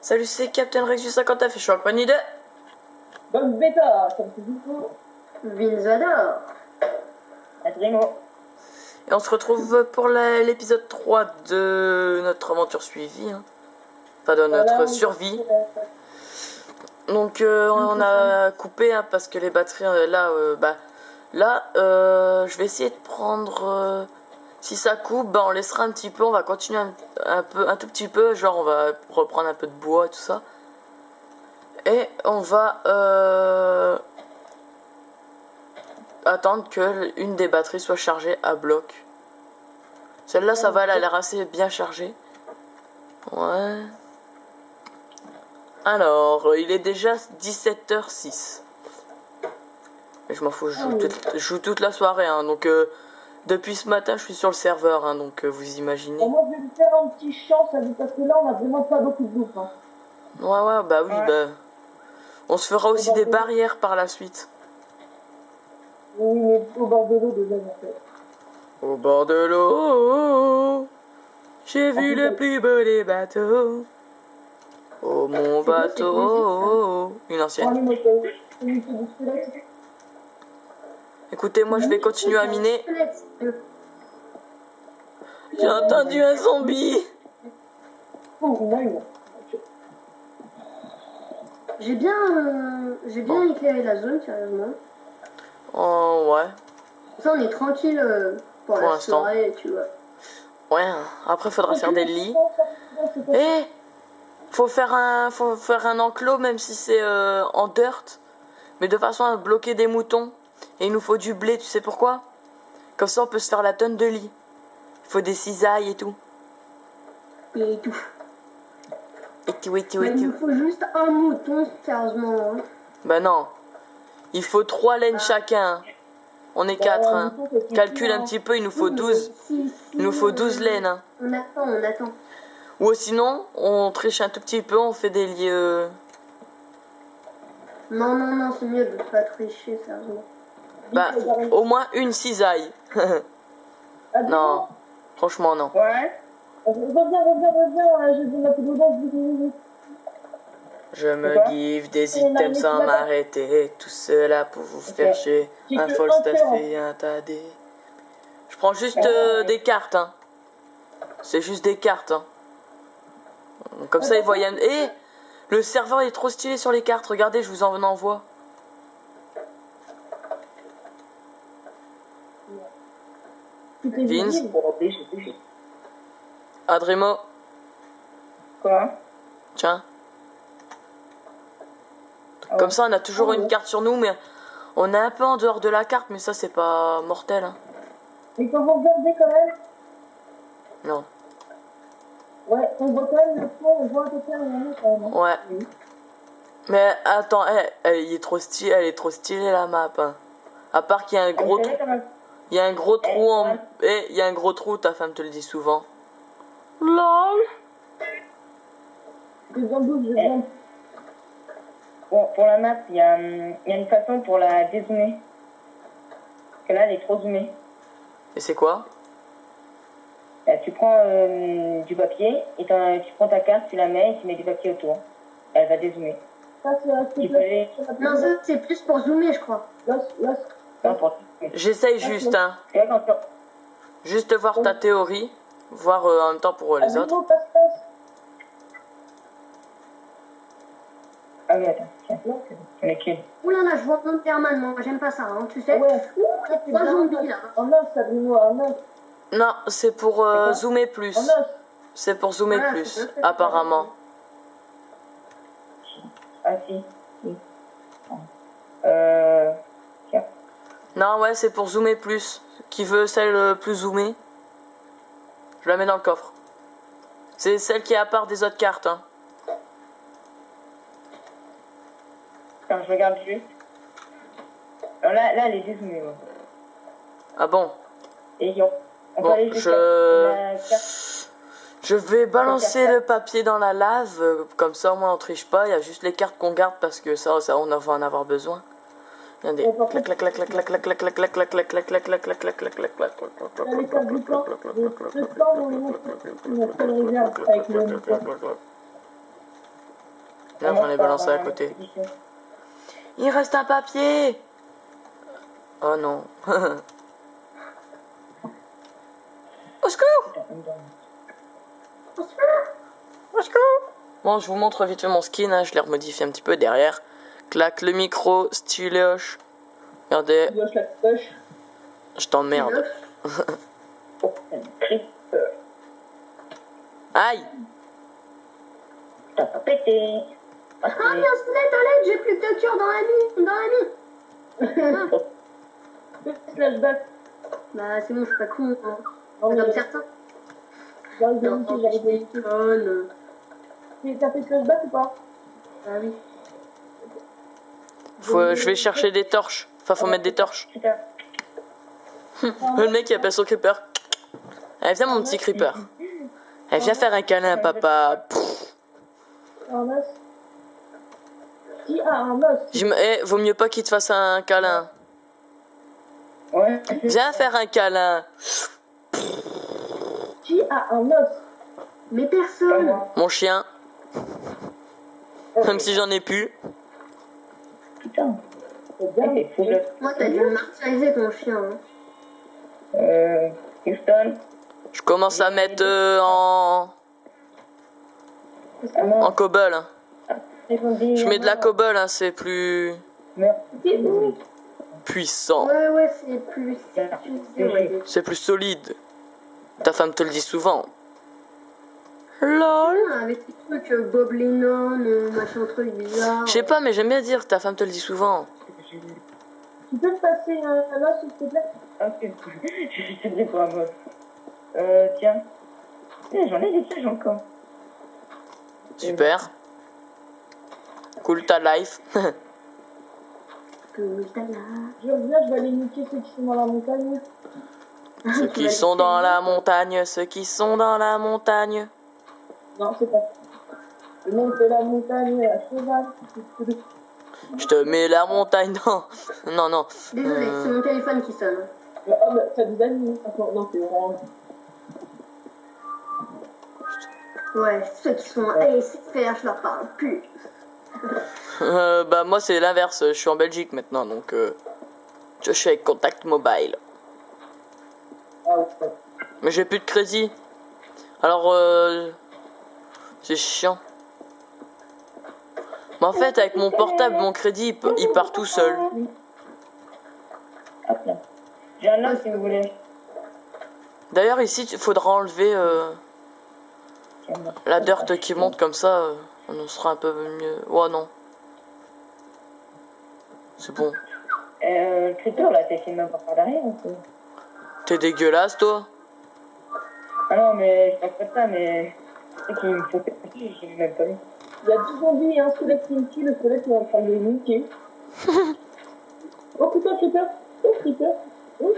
Salut, c'est Captain Rex du 50F et je suis en compagnie de... Donc bêta, ça me fait du coup. Vinzador. Adrimo. Et on se retrouve pour l'épisode 3 de notre aventure suivie. Hein. Enfin, de notre survie. Donc, on a coupé hein, parce que les batteries, je vais essayer de prendre... si ça coupe, on laissera un petit peu, on va continuer un tout petit peu. Genre, on va reprendre un peu de bois et tout ça. Et on va attendre que une des batteries soit chargée à bloc. Celle-là, ça va, elle a l'air assez bien chargée. Ouais. Alors, il est déjà 17h06. Et je m'en fous, je joue toute la soirée. Hein, donc, depuis ce matin, je suis sur le serveur. Hein, donc, vous imaginez. Bon, moi, je vais me faire un petit champ, ça dit, parce que là, on a vraiment pas beaucoup de bouffe. Hein. Ouais, bah oui, bah... On se fera aussi des barrières par la suite. Oui, mais au bord de l'eau, déjà, en fait. Au bord de l'eau, j'ai vu le plus beau des bateaux. Oh mon bateau. Une ancienne. Écoutez, moi je vais continuer à miner. J'ai entendu un zombie. J'ai bien éclairé la zone, sérieusement. Oh ouais. Ça, on est tranquille pour la soirée, tu vois. Ouais, après faudra faire des lits. Et faut faire un enclos même si c'est en dirt. Mais de façon à bloquer des moutons. Et il nous faut du blé, tu sais pourquoi? Comme ça on peut se faire la tonne de lits. Il faut des cisailles et tout. Et tout. Mais il nous faut juste un mouton, sérieusement. Hein. Bah non. Il faut 3 laines chacun. On est 4. Hein. Calcule un petit peu, il nous faut 12. Il nous faut 12 laines. Hein. On attend. Ou sinon, on triche un tout petit peu, on fait des lieux. Non, c'est mieux de ne pas tricher, sérieusement. Bah, au moins une cisaille. Non, franchement, non. Ouais. Reviens, je dis ma petite dedans. Je me give des items sans m'arrêter. Tout cela pour vous faire chier. Un Falstaff et un Tadé. Je prends juste des cartes. Hein. C'est juste des cartes. Hein. Comme ça, ils voient. Et le serveur est trop stylé sur les cartes. Regardez, je vous en envoie. Vince. Adrimo. Quoi? Tiens. Comme ça, on a toujours une carte sur nous, mais on est un peu en dehors de la carte, mais ça, c'est pas mortel. Hein. Mais quand vous regardez quand même. Non. Ouais, on voit quand même le fond, on voit à peu près le moment quand même. Ouais. Oui. Mais attends, elle est trop stylée la map. Hein. À part qu'il y a un gros trou. Il y a un gros trou en... il y a un gros trou, ta femme te le dit souvent. LOL. Bon, pour la map, il y a une façon pour la dézoomer. Parce que là, elle est trop zoomée. Et c'est quoi? Tu prends du papier, et tu prends ta carte, tu la mets et tu mets du papier autour. Elle va dézoomer. Ça, c'est plus pour zoomer, je crois. J'essaye juste, hein. Juste voir ta théorie. Voir en même temps pour les autres. Ah oui, attends, tiens, on est qui? Ouh là, je vois plein de permanents, j'aime pas ça, hein, tu sais. Ouh, il y a 3 zombies là. Non, c'est pour zoomer plus. C'est pour zoomer plus, apparemment. Ah si. Tiens. Non, ouais, c'est pour zoomer plus. Qui veut celle plus zoomée? Je la mets dans le coffre. C'est celle qui est à part des autres cartes, hein. Attends, je regarde juste. Alors là, elle est dézoomée. Ouais. Ah bon? Et on bon, je vais balancer le papier dans la lave. Comme ça, au moins, on triche pas. Il y a juste les cartes qu'on garde parce que ça, on va en avoir besoin. Regardez. Là, j'en ai balancé à côté. Il reste un papier. Oh non. Au secours! Au secours! Bon, je vous montre vite fait mon skin, hein. Je l'ai remodifié un petit peu derrière. Clac, le micro, styloche. Regardez, je t'emmerde. Aïe! T'as pas pété. Ah, bien, Snette, à l'aide, j'ai plus de cœur dans la mie. Flashback. Bah, c'est bon, je suis pas con. Hein. Non, Comme mais- certains. J'arrive Non, de j'arrive de déconne. T'as fait flashback ou pas? Ah oui. Je vais chercher des torches. Enfin, faut mettre des torches. Super. Le mec, il appelle son creeper. Allez, viens, mon petit creeper. Allez, viens faire un câlin, papa. Un os. Qui a un os? Vaut mieux pas qu'il te fasse un câlin. Ouais. Viens faire un câlin. Qui a un os? Mais personne. Mon chien. Même si j'en ai plus. Putain. C'est bien. Moi, t'as dû martyriser ton chien. Hein. Houston. Je commence à mettre en cobble. Hein. Je mets de la cobble, hein, c'est plus puissant. Ouais, c'est plus sécurisé, ouais. C'est plus solide. Ta femme te le dit souvent. LOL. Ah, avec les trucs Bob Lennon, machin truc bizarre. Je sais pas, mais j'aime bien dire, ta femme te le dit souvent. Tu peux te passer un os, s'il te plaît? Ok. Je suis dit pour un os. Tiens. J'en ai des pièges encore. Super. Cool ta life. Que t'as là. Je reviens, je vais aller niquer ceux qui sont dans la montagne. Ceux qui sont dans la montagne, ceux qui sont dans la montagne. Non, c'est pas ça. Je monte la montagne à cheval. Je te mets la montagne dans... Non, non. Désolé, c'est mon téléphone qui sonne. Oh, bah, ça vous anime. Non, c'est vraiment... Ouais, ceux qui sont à SFR, je leur parle plus. Bah moi c'est l'inverse, je suis en Belgique maintenant, donc je suis avec Contact Mobile. Ah, ouais. Mais j'ai plus de crédit. Alors c'est chiant. Mais en fait avec mon portable, mon crédit il part tout seul. Hop là. J'ai un os si vous voulez. D'ailleurs ici il faudra enlever la dirt qui monte comme ça, on sera un peu mieux. Oh non. C'est bon. Le creeper là, t'as essayé de m'avoir par derrière ou quoi? T'es dégueulasse toi. Ah non, mais je pense pas de ça, mais c'est qu'il me faut j'ai même pas vu. Il y a 10 zombies et un squelette qui me tue, le squelette est en train de niquer. Oh putain, creeper! Oh creeper! Oh.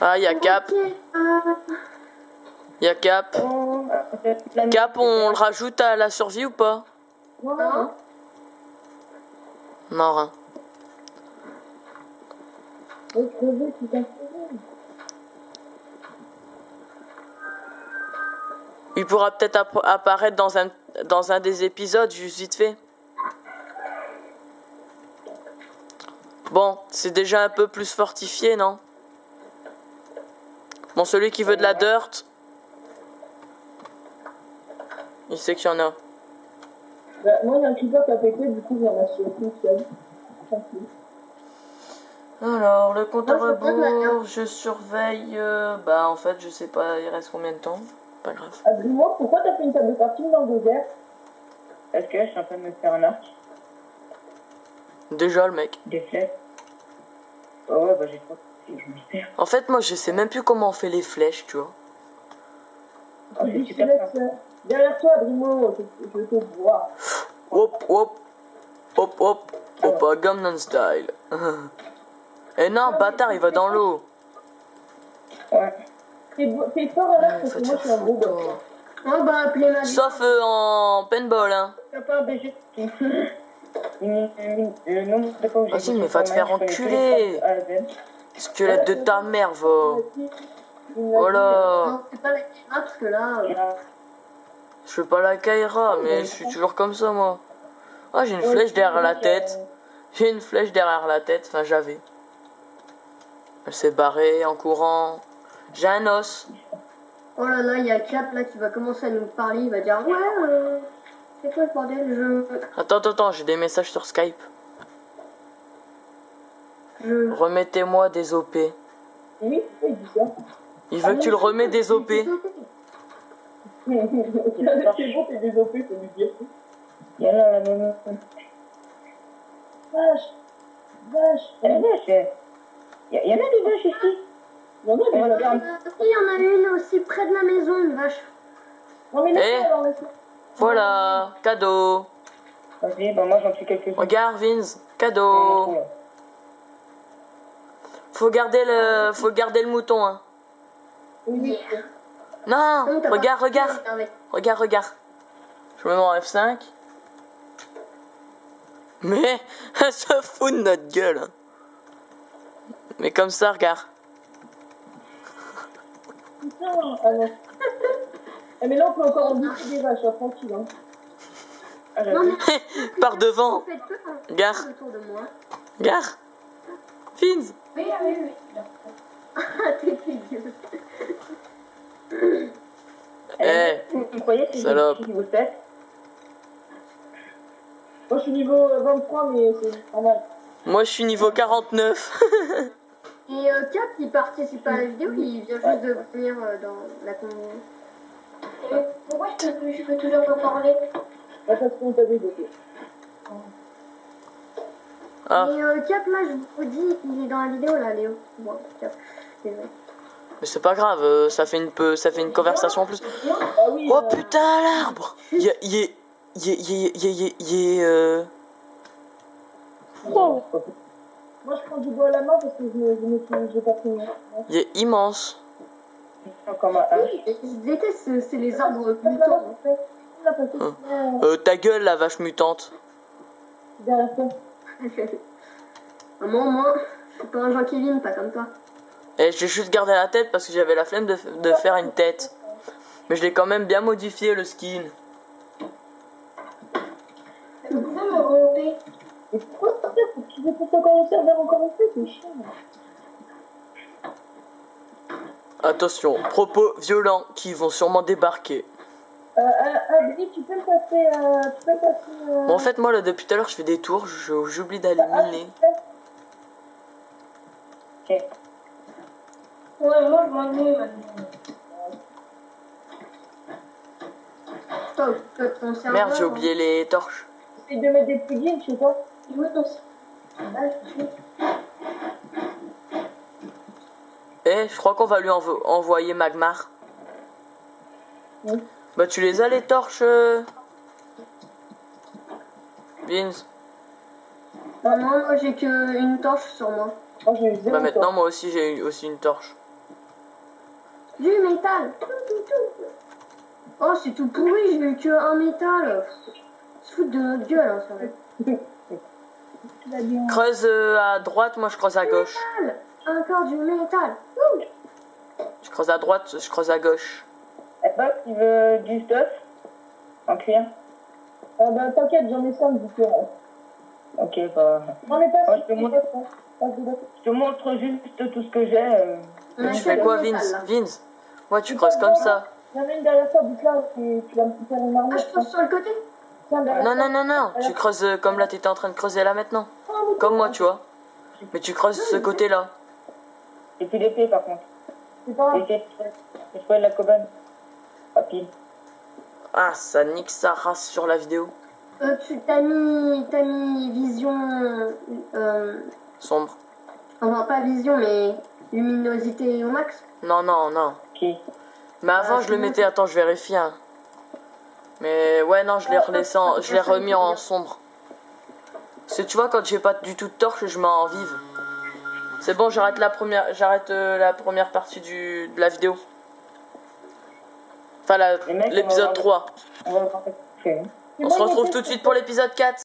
Ah y'a Cap. Y'a Cap. Oh, Cap, on le rajoute à la survie ou pas? non, non. Non, rien. Oh, crever, putain, crever. Il pourra peut-être apparaître dans un des épisodes, juste vite fait. Bon, c'est déjà un peu plus fortifié, non? Bon, celui qui veut de la dirt, il sait qu'il y en a. Bah, moi, il y a un creeper qui a pété, du coup, j'en ai sur tout seul. Tranquille. Alors, le compte à rebours, je surveille... bah, en fait, je sais pas, il reste combien de temps? Pas grave. Dis-moi, pourquoi t'as fait une table de parking dans le désert? Parce que je suis en train de me faire un arc. Déjà, le mec. Des flèches. Oh ouais, bah j'ai trop de mystère. En fait, moi, je sais même plus comment on fait les flèches, tu vois. Oh, c'est super ça. Derrière toi, Brimo, je te vois. Hop, hop. Hop, hop. Hop, Gangnam Style. Eh non, bâtard, il va dans l'eau. Ouais. T'es fort là, parce que moi je suis un gros gars. Oh bah, appelez ma vie. Sauf en paintball, hein. T'as pas un BG. Le nombre de fois où j'ai Vas-y, mais va te faire enculer. Squelette de ta mère, va. Oh là. Non, c'est pas la Kira, parce que là... Je fais pas la Kaira, mais je suis toujours comme ça, moi. Oh, j'ai une flèche derrière la tête. J'ai une flèche derrière la tête. Enfin, j'avais. Elle s'est barrée en courant. J'ai un os. Oh là là, il y a Cap là qui va commencer à nous parler. Il va dire ouais, c'est quoi ce bordel? Attends, j'ai des messages sur Skype. Remettez-moi des OP. Oui, il dit ça. Il veut que tu le remets des OP. C'est bon, t'es développé, faut lui dire. Il y en a la même. Vache. Il y en a des vaches ici. Il y en a des vaches. Il y en a une aussi près de la maison, une vache. Non, mais laisse-la alors, laisse-la. Voilà, cadeau. Vas-y, bah moi j'en suis quelques-uns. Regarde, Vince, cadeau. Faut garder le mouton, hein. Oui. Non, regarde. Avec. Regarde. Je me mets en F5. Mais, elle se fout de notre gueule. Mais comme ça, regarde. Putain, ah non. Mais là on peut encore en bouffer des vaches, hein, tranquille. Hein. Ah, Non, mais Par devant. en fait, Gare. autour de moi. Gare. Vince. Oui. Ah, t'es dégueu. Vous croyez que salope. je suis niveau 7? Moi je suis niveau 23 mais c'est pas mal. Moi, je suis niveau 49. Et Cap, il participe à la vidéo, il vient juste de venir dans la communauté. Pourquoi je peux toujours pas parler? Parce qu'on t'a développé. Ah, Et Cap, là, je vous dis, il est dans la vidéo, là, Léo. Bon, Cap, désolé. mais c'est pas grave, ça fait une conversation en plus. Ah oui. Oh putain, l'arbre. Il est wow. Moi je prends du bois à la main parce que j'ai pas pris. Il est immense. Comme un H. Je déteste, c'est les arbres mutants. Ta gueule, la vache mutante. Derrière toi. Moi, je suis pas un Jean-Kévin, pas comme toi. Et j'ai juste gardé la tête parce que j'avais la flemme de faire une tête. Mais je l'ai quand même bien modifié, le skin. Vous pouvez me remonter? Mais pourquoi ça fait? Faut que tu défonces encore le serveur encore une fois, c'est chiant. Attention, propos violents qui vont sûrement débarquer. Billy, tu peux me passer. Bon, en fait, moi, là, depuis tout à l'heure, je fais des tours. J'oublie d'aller miner. Ok. Ouais, moi je m'ennuie maintenant. Toi, ton serveur. Merde, j'ai oublié les torches. Essaye de mettre des plugins, je sais pas. Où est ton serveur? Je crois qu'on va lui envoyer Magmar. Oui. Bah, tu les as, les torches, Vince? Non, moi j'ai que une torche sur moi. Moi j'ai eu zéro. Bah, maintenant, moi aussi, j'ai eu aussi une torche. Du métal. Oh, c'est tout pourri, j'ai eu que un métal. Se foutre de notre gueule, hein, ça va. Creuse à droite, moi, je creuse à gauche. Métal. Encore du métal. Je creuse à droite, je creuse à gauche. Eh ben, tu veux du stuff en cuir? Bah t'inquiète, j'en ai 5 différents. Ok, bah. J'en ai pas 6. Je te montre juste tout ce que j'ai. Mais tu fais quoi, Vince? Vince? Ouais, tu creuses comme ça. J'en ai une derrière toi, donc là, tu vas me faire une armure. Ah, je pose sur le côté? Tiens, derrière Non, toi. non. Tu creuses comme là, t'étais en train de creuser là maintenant. Comme moi, tu vois. Mais tu creuses ce côté-là. Et puis l'épée, par contre. C'est pas grave. Je peux la cobane. À pile. Ah, ça nique sa race sur la vidéo. Tu t'as mis vision. Sombre. Enfin, pas vision, mais luminosité au max. Non. Ok. Mais avant, je le mettais. Attends, je vérifie. Hein. Mais ouais, non, je l'ai remis en sombre. Parce que tu vois, quand j'ai pas du tout de torche, je mets en vive. C'est bon, j'arrête la première partie de la vidéo. Enfin, l'épisode 3. On va le faire. On se retrouve tout de suite pour l'épisode 4.